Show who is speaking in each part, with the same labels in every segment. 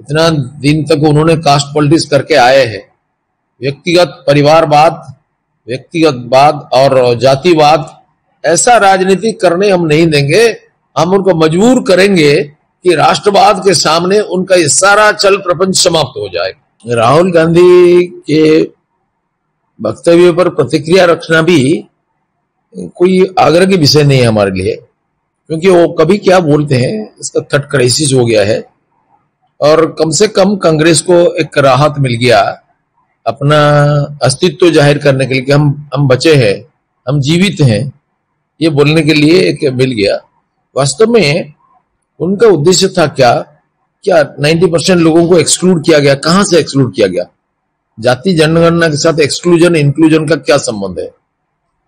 Speaker 1: इतना दिन तक उन्होंने कास्ट पॉलिटिक्स करके आए हैं। व्यक्तिगत परिवारवाद, व्यक्तिगतवाद और जातिवाद, ऐसा राजनीति करने हम नहीं देंगे। हम उनको मजबूर करेंगे कि राष्ट्रवाद के सामने उनका ये सारा चल प्रपंच समाप्त हो जाएगा। राहुल गांधी के वक्तव्य पर प्रतिक्रिया रखना भी कोई आग्रह के विषय नहीं है हमारे लिए, क्योंकि वो कभी क्या बोलते हैं इसका थर्ड क्राइसिस हो गया है। और कम से कम कांग्रेस को एक राहत मिल गया अपना अस्तित्व जाहिर करने के लिए कि हम बचे हैं, हम जीवित हैं, ये बोलने के लिए एक मिल गया। वास्तव में उनका उद्देश्य था क्या 90% लोगों को एक्सक्लूड किया गया। कहां से एक्सक्लूड किया गया? जाति जनगणना के साथ एक्सक्लूजन इंक्लूजन का क्या संबंध है?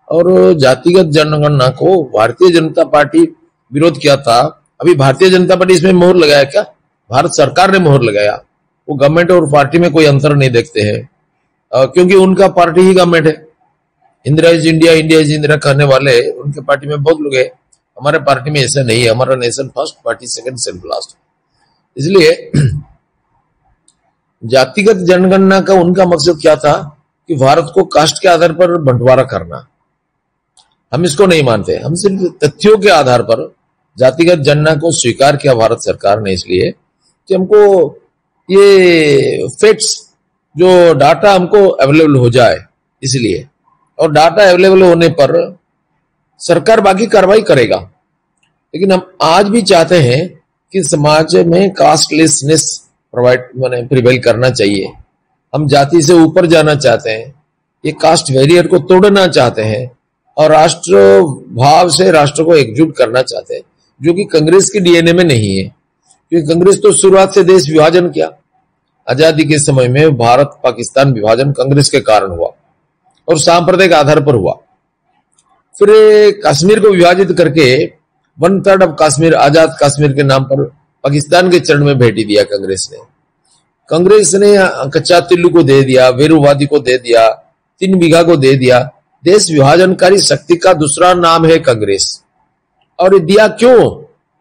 Speaker 1: और जातिगत जनगणना को भारतीय जनता पार्टी विरोध किया था। अभी भारतीय जनता पार्टी इसमें मोहर लगाया क्या? भारत सरकार ने मोहर लगाया। वो गवर्नमेंट और पार्टी में कोई अंतर नहीं देखते हैं, क्योंकि उनका पार्टी ही गवर्नमेंट है। India is India, India is India कहने वाले उनके पार्टी में बहुत लोग हैं। हमारे पार्टी में ऐसा नहीं है। हमारा nation first, party second, self last. इसलिए जातिगत जनगणना का उनका मकसद क्या था कि भारत को कास्ट के आधार पर बंटवारा करना। हम इसको नहीं मानते। हम सिर्फ तथ्यों के आधार पर जातिगत जनगणना को स्वीकार किया भारत सरकार ने, इसलिए कि हमको ये फैक्ट्स, जो डाटा हमको अवेलेबल हो जाए, इसलिए। और डाटा अवेलेबल होने पर सरकार बाकी कार्रवाई करेगा। लेकिन हम आज भी चाहते हैं कि समाज में कास्टलेसनेस प्रिवेल करना चाहिए। हम जाति से ऊपर जाना चाहते हैं, ये कास्ट बैरियर को तोड़ना चाहते हैं और राष्ट्र भाव से राष्ट्र को एकजुट करना चाहते हैं, जो कि कांग्रेस के डीएनए में नहीं है। क्योंकि कांग्रेस तो शुरुआत से देश विभाजन किया। आजादी के समय में भारत पाकिस्तान विभाजन कांग्रेस के कारण हुआ और सांप्रदायिक आधार पर हुआ। फिर कश्मीर को विभाजित करके 1/3 ऑफ कश्मीर, आजाद कश्मीर के नाम पर पाकिस्तान के चरण में भेटी दिया कांग्रेस ने। कांग्रेस ने कच्चा तिल्लू को दे दिया, वेरुवादी को दे दिया, 3 बीघा को दे दिया। देश विभाजनकारी शक्ति का दूसरा नाम है कांग्रेस। और दिया क्यों?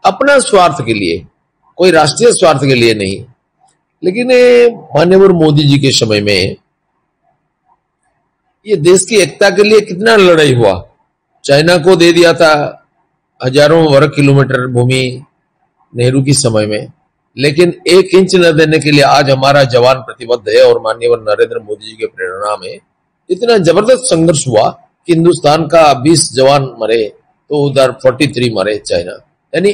Speaker 1: अपना स्वार्थ के लिए, कोई राष्ट्रीय स्वार्थ के लिए नहीं। लेकिन माननीय मोदी जी के समय में ये देश की एकता के लिए कितना लड़ाई हुआ। चाइना को दे दिया था हजारों वर्ग किलोमीटर भूमि नेहरू की समय में, लेकिन 1 इंच न देने के लिए आज हमारा जवान प्रतिबद्ध है। और माननीय नरेंद्र मोदी जी के प्रेरणा में इतना जबरदस्त संघर्ष हुआ कि हिंदुस्तान का 20 जवान मरे तो उधर 43 मरे चाइना। यानी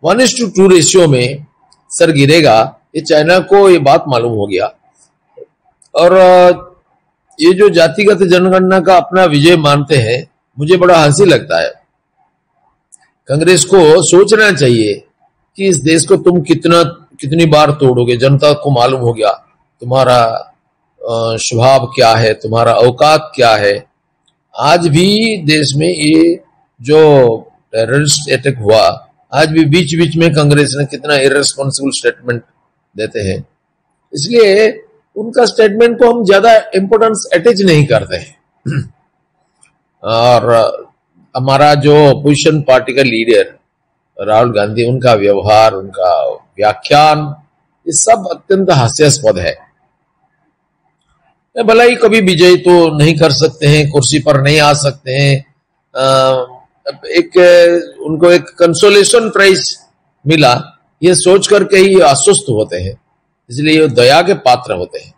Speaker 1: 1:2 रेशियो में सर गिरेगा, ये चाइना को ये बात मालूम हो गया। और ये जो जातिगत जनगणना का अपना विजय मानते हैं, मुझे बड़ा हंसी लगता है। कांग्रेस को सोचना चाहिए कि इस देश को तुम कितनी बार तोड़ोगे। जनता को मालूम हो गया तुम्हारा स्वभाव क्या है, तुम्हारा औकात क्या है। आज भी देश में ये जो टेररिस्ट अटैक हुआ, आज भी बीच बीच में कांग्रेस ने कितना इररेस्पॉन्सिबल स्टेटमेंट देते हैं। इसलिए उनका स्टेटमेंट को हम ज्यादा इंपोर्टेंस अटैच नहीं करते हैं। और हमारा जो अपोजिशन पार्टी का लीडर राहुल गांधी, उनका व्यवहार, उनका व्याख्यान, ये सब अत्यंत हास्यास्पद है। भला ही कभी विजय तो नहीं कर सकते हैं, कुर्सी पर नहीं आ सकते हैं। उनको एक कंसोलेशन प्राइज मिला, ये सोच करके ही आश्वस्त होते हैं, इसलिए ये दया के पात्र होते हैं।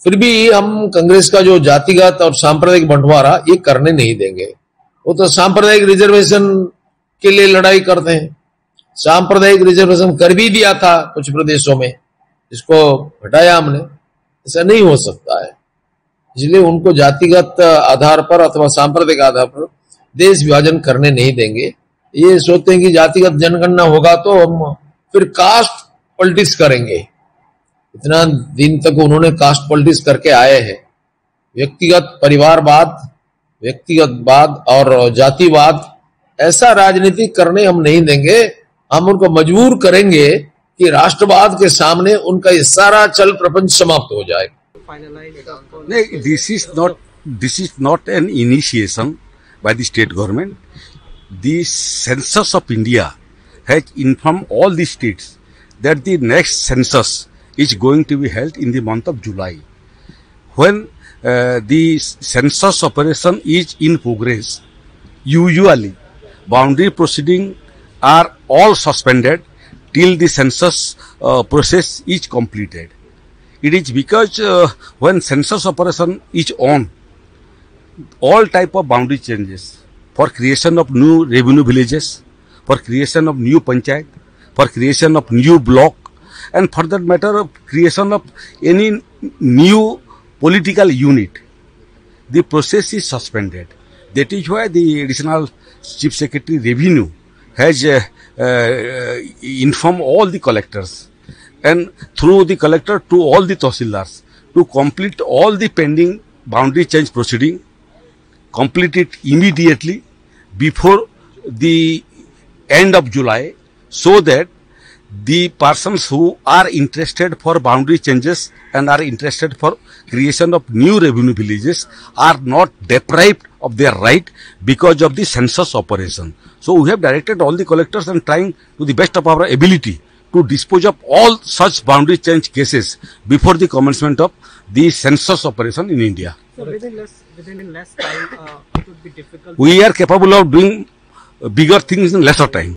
Speaker 1: फिर भी हम कांग्रेस का जो जातिगत और सांप्रदायिक बंटवारा ये करने नहीं देंगे। वो तो सांप्रदायिक रिजर्वेशन के लिए लड़ाई करते हैं। सांप्रदायिक रिजर्वेशन कर भी दिया था कुछ प्रदेशों में, इसको हटाया हमने। ऐसा नहीं हो सकता है। इसलिए उनको जातिगत आधार पर अथवा सांप्रदायिक आधार पर देश विभाजन करने नहीं देंगे। ये सोचते हैं कि जातिगत जनगणना होगा तो हम फिर कास्ट पॉलिटिक्स करेंगे। इतना दिन तक उन्होंने कास्ट पॉलिटिक्स करके आए हैं। व्यक्तिगत परिवारवाद, व्यक्तिगतवाद और जातिवाद, ऐसा राजनीति करने हम नहीं देंगे। हम उनको मजबूर करेंगे कि राष्ट्रवाद के सामने उनका ये सारा चल प्रपंच समाप्त हो जाएगा।
Speaker 2: नहीं, this is not an initiation by the state government. The census of India has informed all the states that the next census is going to be held in the month of July. When the census operation is in progress, usually boundary proceedings are all suspended till the census process is completed. It is because when census operation is on, all type of boundary changes for creation of new revenue villages, for creation of new panchayat, for creation of new block, and for that matter of creation of any new political unit, the process is suspended. That is why the additional Chief Secretary Revenue has informed all the collectors and through the collector to all the tahsildars to complete all the pending boundary change proceeding, complete it immediately before the end of July, so that the persons who are interested for boundary changes and are interested for creation of new revenue villages are not deprived of their right because of the census operation. So we have directed all the collectors and trying to the best of our ability to dispose of all such boundary change cases before the commencement of the census operation in India.
Speaker 3: So within less time, it would be difficult.
Speaker 2: We are capable of doing bigger things in lesser time.